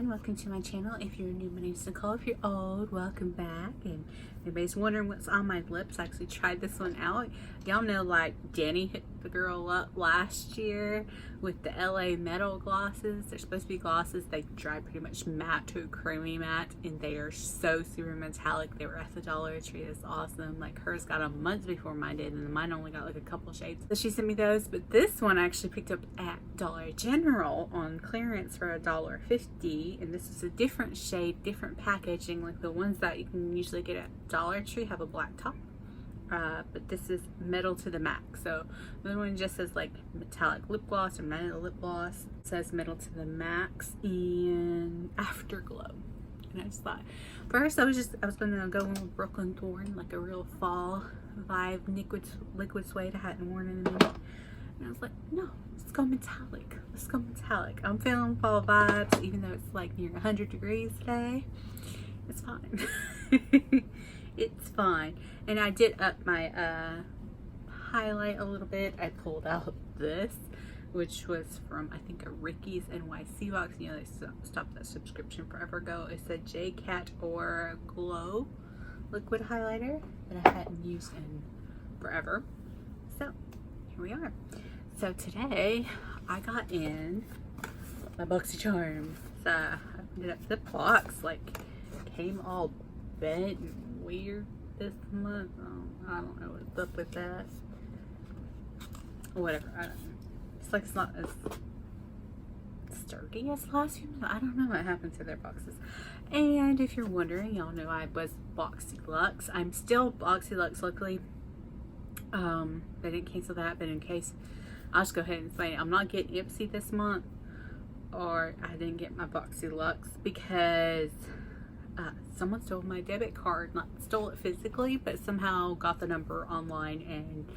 Welcome to my channel. If you're new, my name's Nicole. If you're old, welcome back. And everybody's wondering what's on my lips. I actually tried this one out. Y'all know, like, Jenny hit the girl up last year with the LA Metal glosses. They're supposed to be glosses. They dry pretty much matte to a creamy matte, and they are so super metallic. They were at the Dollar Tree. It's awesome. Like, hers got them months before mine did, and mine only got like a couple shades. So she sent me those, but this one I actually picked up at Dollar General on clearance for $1.50, and this is a different shade, different packaging. Like the ones that you can usually get at Dollar Tree have a black top. But this is metal to the max. So the other one just says like metallic lip gloss or metal lip gloss. It says metal to the max and afterglow. And I just thought, first I was gonna go in with Brooklyn Thorn, like a real fall vibe liquid suede I hadn't worn in a minute. And I was like, no, let's go metallic. Let's go metallic. I'm feeling fall vibes, even though it's like near 100 degrees today. It's fine. It's fine. And I did up my highlight a little bit. I pulled out this, which was from, I think, a Ricky's NYC box. You know, they stopped that subscription forever ago. It's a J-Cat or Glow liquid highlighter that I hadn't used in forever. So here we are. So today I got in my Boxycharm. So I opened it up to the box, like came all bent and weird this month. I don't know what's up with that. Whatever. I don't know. It's like it's not as sturdy as last few months. I don't know what happened to their boxes. And if you're wondering, y'all know I was Boxylux. I'm still Boxylux, luckily. They didn't cancel that, but in case, I'll just go ahead and say I'm not getting Ipsy this month, or I didn't get my Boxylux because someone stole my debit card. Not stole it physically, but somehow got the number online and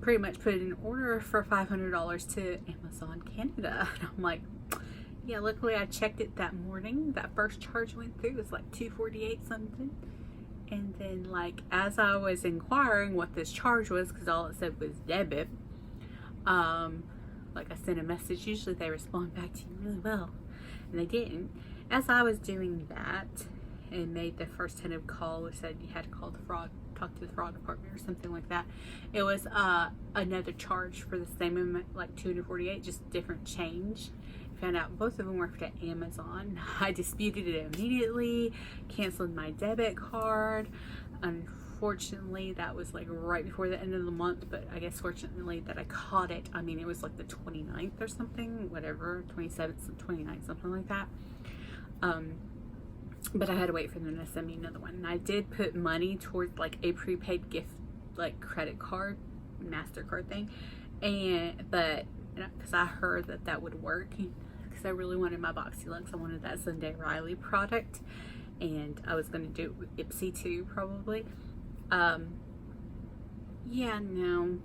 pretty much put in an order for $500 to Amazon Canada. And I'm like, yeah, luckily I checked it that morning. That first charge went through. It was like $248 something. And then, like, as I was inquiring what this charge was, because all it said was debit, like I sent a message. Usually they respond back to you really well, and they didn't. As I was doing that and made the first tentative call, which said you had to call the fraud, talk to the fraud department or something like that, it was another charge for the same amount, like $248, just different change. Found out both of them worked at Amazon. I disputed it immediately, canceled my debit card. Unfortunately, that was like right before the end of the month, but I guess fortunately that I caught it. I mean, it was like the 29th or something, whatever, 27th, 29th, something like that. But I had to wait for them to send me another one. And I did put money towards like a prepaid gift, like credit card, MasterCard thing, but because I heard that would work. Because I really wanted my Boxylux. I wanted that Sunday Riley product, and I was going to do it with Ipsy too, probably. Yeah, no.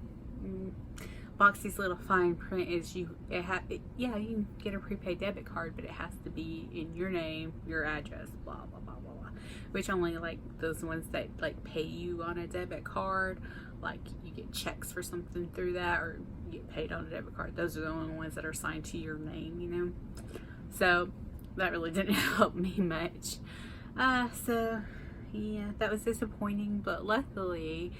Boxy's little fine print is you can get a prepaid debit card, but it has to be in your name, your address, blah blah blah blah blah. Which only like those ones that like pay you on a debit card, like you get checks for something through that, or you get paid on a debit card. Those are the only ones that are signed to your name, you know. So that really didn't help me much. So yeah, that was disappointing, but luckily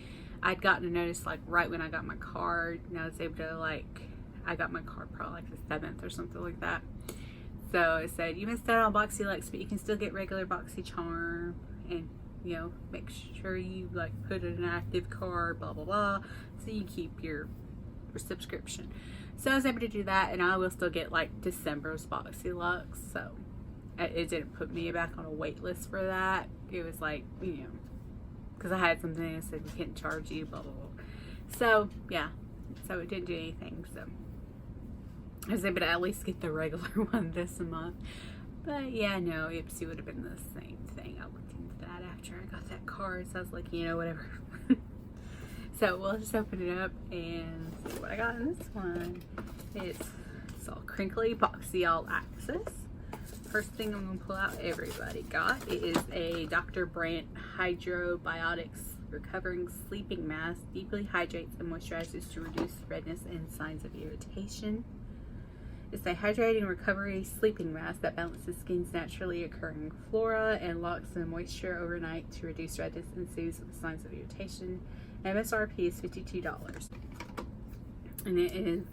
I'd gotten a notice like right when I got my card, and I was able to, like, I got my card probably like the 7th or something like that. So it said, you missed out on Boxylux, but you can still get regular Boxycharm, and, you know, make sure you like put in an active card, blah blah blah, so you keep your subscription. So I was able to do that, and I will still get like December's Boxylux. So it didn't put me back on a wait list for that. It was like, you know, because I had something that said we can't charge you, blah blah blah. So yeah, so it didn't do anything. So I was able to at least get the regular one this month. But yeah, no, Ipsy would have been the same thing. I looked into that after I got that card, so I was like, you know, whatever. So we'll just open it up and see what I got in this one. It's all crinkly, boxy, all access. First thing I'm going to pull out, everybody got. It is a Dr. Brandt Hydrobiotics Recovering Sleeping Mask. Deeply hydrates and moisturizes to reduce redness and signs of irritation. It's a hydrating recovery sleeping mask that balances skin's naturally occurring flora and locks in moisture overnight to reduce redness and soothes the signs of irritation. MSRP is $52. And it is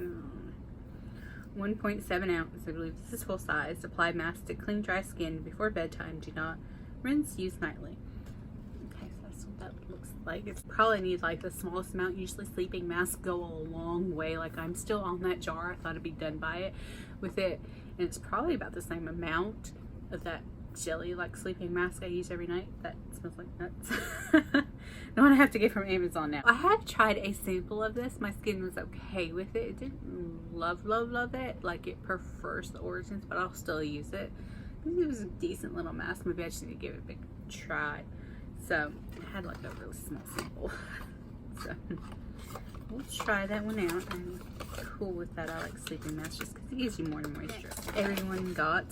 1.7 ounces. I believe this is full size. Apply mask to clean, dry skin before bedtime. Do not rinse. Use nightly. Okay, so that's what that looks like. It's probably need like the smallest amount. Usually sleeping masks go a long way. Like I'm still on that jar. I thought I'd be done by it with it. And it's probably about the same amount of that jelly like sleeping mask I use every night. That smells like nuts. The one I have to get from Amazon now. I have tried a sample of this. My skin was okay with it. It didn't love it. Like it prefers the Origins, but I'll still use it. It was a decent little mask. Maybe I just need to give it a big try. So I had like a really small sample. So we'll try that one out. I'm cool with that. I like sleeping masks just because it gives you more moisture. Everyone got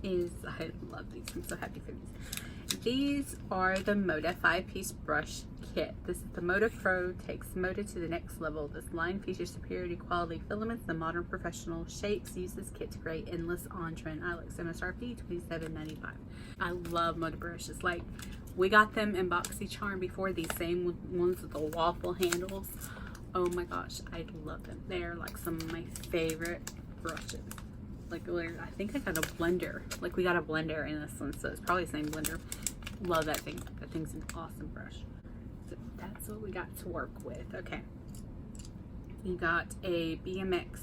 is, I love these. I'm so happy for these. These are the Moda 5-piece brush kit. This is the Moda Pro, takes Moda to the next level. This line features superiority quality filaments and modern professional shapes. Use this kit to create endless on-trend eye looks. MSRP $27.95. I love Moda brushes. Like, we got them in Boxycharm before, these same ones with the waffle handles. Oh my gosh, I love them. They're like some of my favorite brushes. Like, I think I got a blender. Like, we got a blender in this one, so it's probably the same blender. Love that thing. That thing's an awesome brush. So that's what we got to work with. Okay. You got a BMX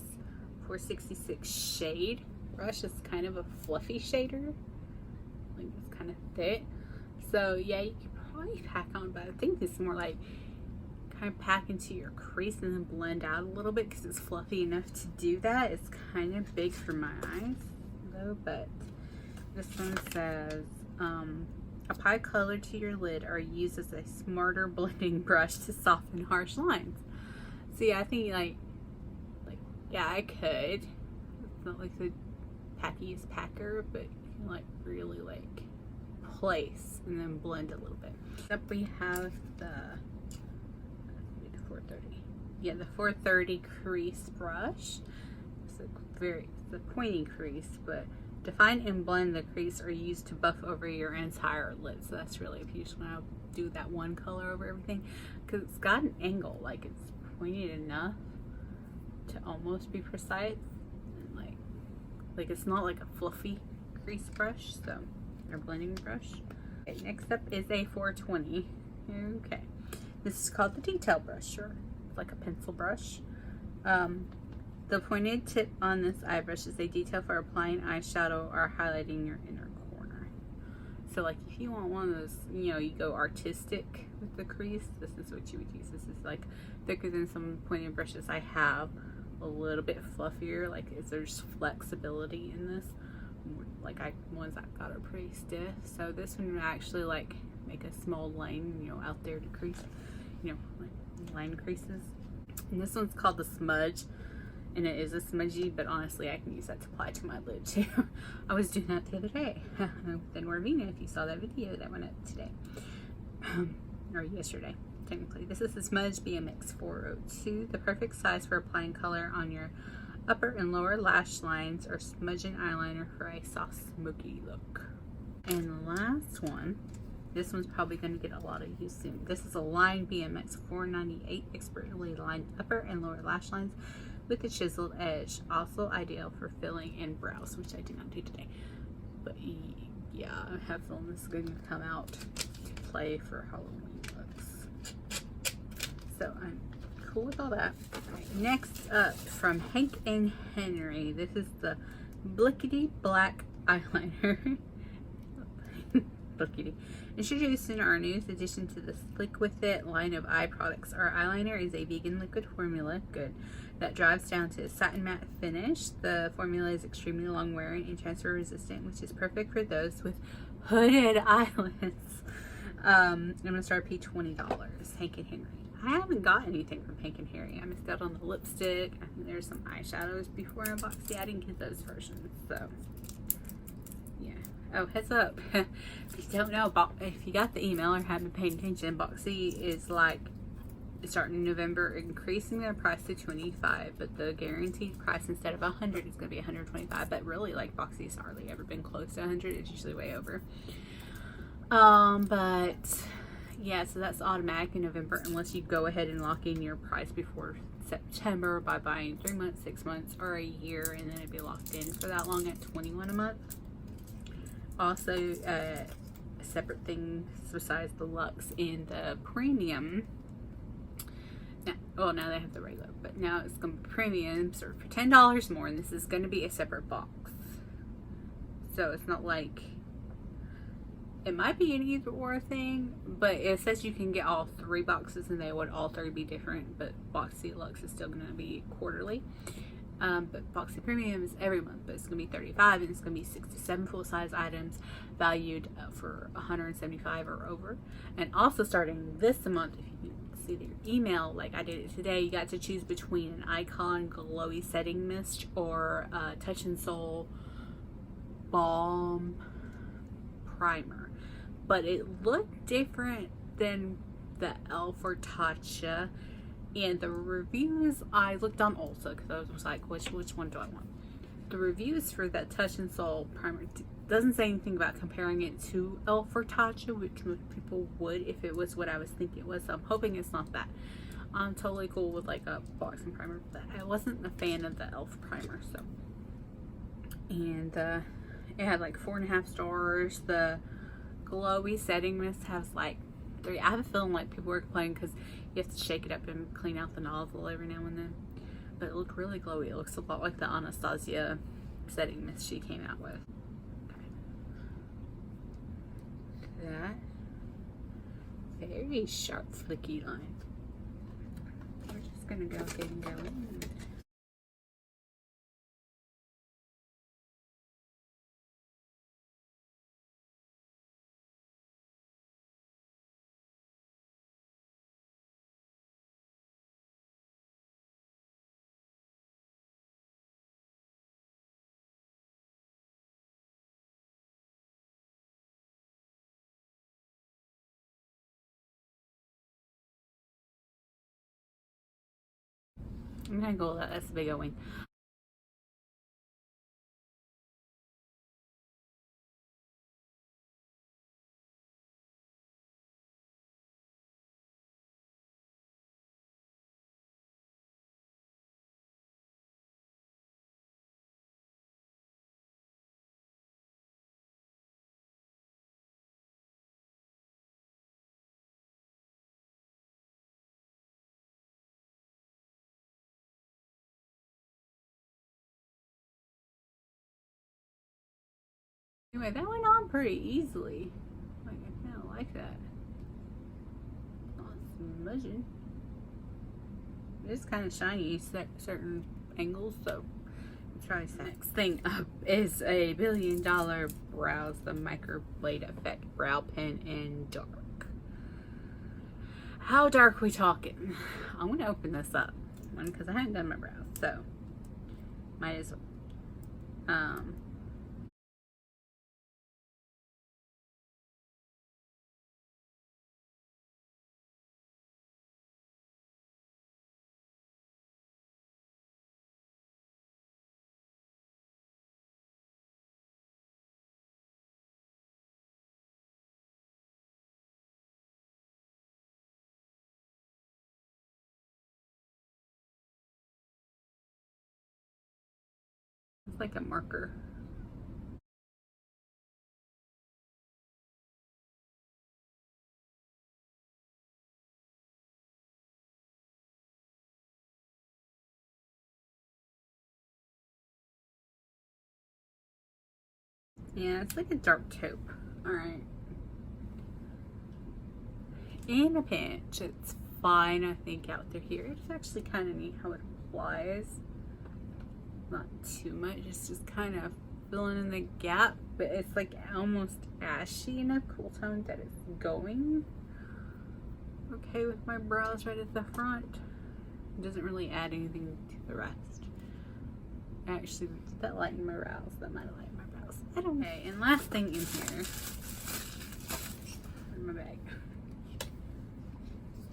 466 shade brush. It's kind of a fluffy shader. Like, it's kind of thick. So, yeah, you could probably pack on, but I think it's more like kind of pack into your crease and then blend out a little bit because it's fluffy enough to do that. It's kind of big for my eyes though, but this one says apply color to your lid or use as a smarter blending brush to soften harsh lines. So yeah, I think like yeah, I could. It's not like the packiest packer, but you can like really like place and then blend a little bit. Up we have the 430. Yeah, the 430 crease brush. It's a pointy crease, but define and blend the crease or use to buff over your entire lid. So that's really if you just want to do that one color over everything, because it's got an angle, like it's pointed enough to almost be precise, and like it's not like a fluffy crease brush, so or blending brush. Okay, next up is a 420. Okay. This is called the detail brush, or it's like a pencil brush. The pointed tip on this eye brush is a detail for applying eyeshadow or highlighting your inner corner. So like if you want one of those, you know, you go artistic with the crease, this is what you would use. This is like thicker than some pointed brushes I have, a little bit fluffier. Like there's flexibility in this. Like ones I got are pretty stiff. So this one would actually like make a small line, you know, out there to crease, you know, like line creases. And this one's called the Smudge, and it is a smudgy, but honestly I can use that to apply to my lid too. I was doing that the other day. Then Warvina, if you saw that video that went up today or yesterday technically. This is the Smudge BMX 402, the perfect size for applying color on your upper and lower lash lines or smudging eyeliner for a soft smoky look. And the last one, this one's probably going to get a lot of use soon. This is a Line BMX 498 expertly lined upper and lower lash lines with a chiseled edge. Also ideal for filling in brows, which I did not do today. But yeah, I have feeling this is going to come out to play for Halloween looks. So I'm cool with all that. Right, next up from Hank and Henry, this is the Blickety Black eyeliner. Look kitty. Introduced in our newest addition to the Sleek With It line of eye products, our eyeliner is a vegan liquid formula, good, that drives down to a satin matte finish. The formula is extremely long wearing and transfer resistant, which is perfect for those with hooded eyelids. I'm gonna start $20. Hank and Henry. I haven't got anything from Hank and Harry. I missed out on the lipstick. I think there's some eyeshadows before in Boxy. I didn't get those versions, so yeah. Oh, heads up. If you don't know, if you got the email or haven't paid attention, Boxy is like starting in November increasing their price to $25, but the guaranteed price instead of $100 is going to be $125. But really, like, Boxy's hardly ever been close to $100. It's usually way over. But yeah, so that's automatic in November unless you go ahead and lock in your price before September by buying 3 months, 6 months, or a year, and then it'd be locked in for that long at $21 a month. Also, a separate thing besides the Luxe and the Premium. Now, well, now they have the regular, but now it's going to be Premium, so for $10 more, and this is going to be a separate box. So it's not like, it might be an either or thing, but it says you can get all 3 boxes and they would all 3 be different, but Boxy Luxe is still going to be quarterly. But Boxy Premium is every month, but it's going to be $35, and it's going to be 6 to 7 full-size items valued for $175 or over. And also starting this month, if you see their email, like I did it today, you got to choose between an Icon Glowy Setting Mist or Touch and Soul Balm Primer. But it looked different than the e.l.f. or Tatcha. And the reviews, I looked on Ulta because I was like, which one do I want? The reviews for that Touch and Soul Primer doesn't say anything about comparing it to e.l.f. or Tatcha, which most people would if it was what I was thinking it was. So I'm hoping it's not that. I'm totally cool with like a boxing primer, but I wasn't a fan of the e.l.f. primer. So, and it had like 4.5 stars. The Glowy Setting Mist has like 3. I have a feeling like people were complaining because you have to shake it up and clean out the nozzle every now and then. But it looked really glowy. It looks a lot like the Anastasia setting mist she came out with. Okay. That. Very sharp, flicky line. We're just going to go ahead and go in. I'm gonna go with that. That's a big old wing. Anyway, that went on pretty easily. Like, I kind of like that. Not smudging. It's kind of shiny at certain angles, so let's try this. Next thing up is a $1 billion Brows the Microblade Effect Brow Pen in dark. How dark we talking? I'm going to open this up because I haven't done my brows, so might as well. It's like a marker. Yeah, it's like a dark taupe. Alright. in a pinch. It's fine, I think, out through here. It's actually kind of neat how it applies. Not too much, it's just kind of filling in the gap, but it's like almost ashy enough cool tone that it's going okay with my brows right at the front. It doesn't really add anything to the rest. Actually, that lightened my brows. That might have lightened my brows. I don't know. Okay, and last thing in here, in my bag,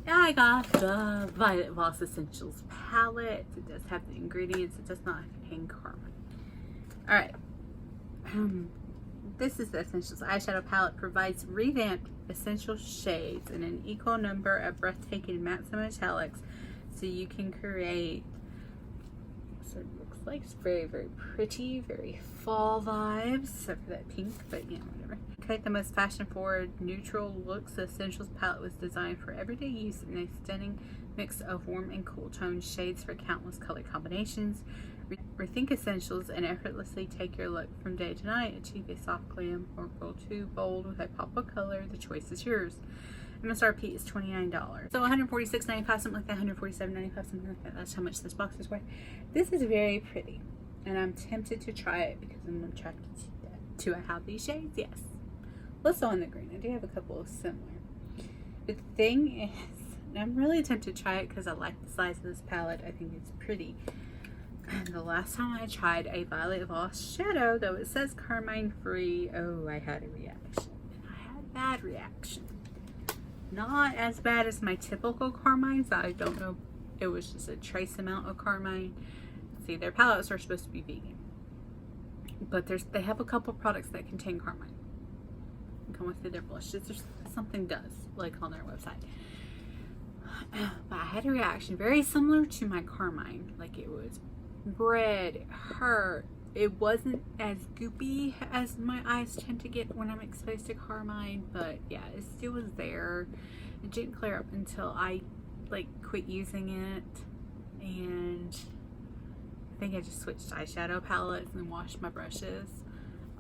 I got the Violet Voss Essentials palette. It does have the ingredients. It does not contain carmine. Alright. This is the Essentials eyeshadow palette. Provides revamped essential shades in an equal number of breathtaking mattes and metallics, so you can create, so it looks like it's very, very pretty, very fall vibes, except for that pink, but you know, whatever. Create the most fashion-forward, neutral looks. The Essentials palette was designed for everyday use in a stunning mix of warm and cool tone shades for countless color combinations. Rethink essentials and effortlessly take your look from day to night. Achieve a soft glam or go too bold with a pop of color. The choice is yours. MSRP is $29. So $146.95, something like that, $147.95, something like that. That's how much this box is worth. This is very pretty, and I'm tempted to try it because I'm attracted to have these shades. Yes. Let's go on the green. I do have a couple of similar. The thing is, I'm really tempted to try it because I like the size of this palette. I think it's pretty. And the last time I tried a Violet Voss shadow, though it says carmine free, oh, I had a reaction. And I had a bad reaction. Not as bad as my typical carmines. I don't know. It was just a trace amount of carmine. See, their palettes are supposed to be vegan. But they have a couple products that contain carmine. Come with their blushes. There's something does, like on their website. But I had a reaction very similar to my carmine. Like it was red, it hurt. It wasn't as goopy as my eyes tend to get when I'm exposed to carmine, but yeah, it still was there. It didn't clear up until I like quit using it, and I think I just switched eyeshadow palettes and washed my brushes.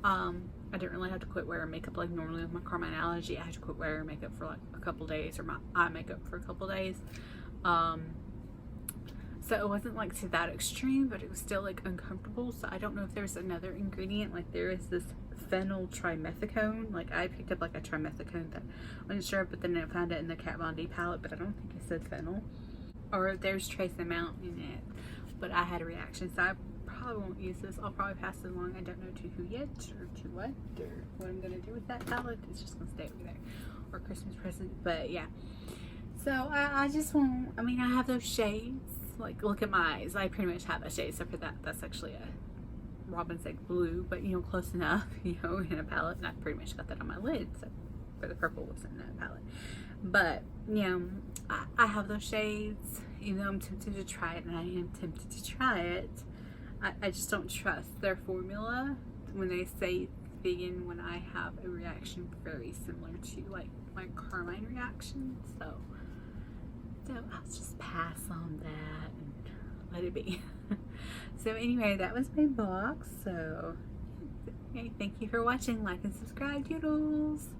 I didn't really have to quit wearing makeup like normally with my carmine allergy. I had to quit wearing makeup for like a couple days, or my eye makeup for a couple days. So it wasn't like to that extreme, but it was still like uncomfortable. So I don't know if there's another ingredient. Like there is this phenyl trimethicone. Like I picked up like a trimethicone that I wasn't sure, but then I found it in the Kat Von D palette, but I don't think it said phenyl. Or there's trace amount in it. But I had a reaction, so I probably won't use this. I'll probably pass it along. I don't know to who yet, or to what, or what I'm gonna do with that palette. It's just gonna stay over there, or Christmas present. But yeah, so I just won't. I mean, I have those shades. Like, look at my eyes. I pretty much have a shade, except for that. That's actually a Robin's Egg blue, but you know, close enough. You know, in a palette, and I pretty much got that on my lid. So, but the purple was in that palette. But you know, I have those shades. Even though I'm tempted to try it, and I am tempted to try it, I just don't trust their formula when they say vegan when I have a reaction very similar to like my carmine reaction. So I'll just pass on that and let it be. So anyway, that was my box. So okay, thank you for watching. Like and subscribe, doodles.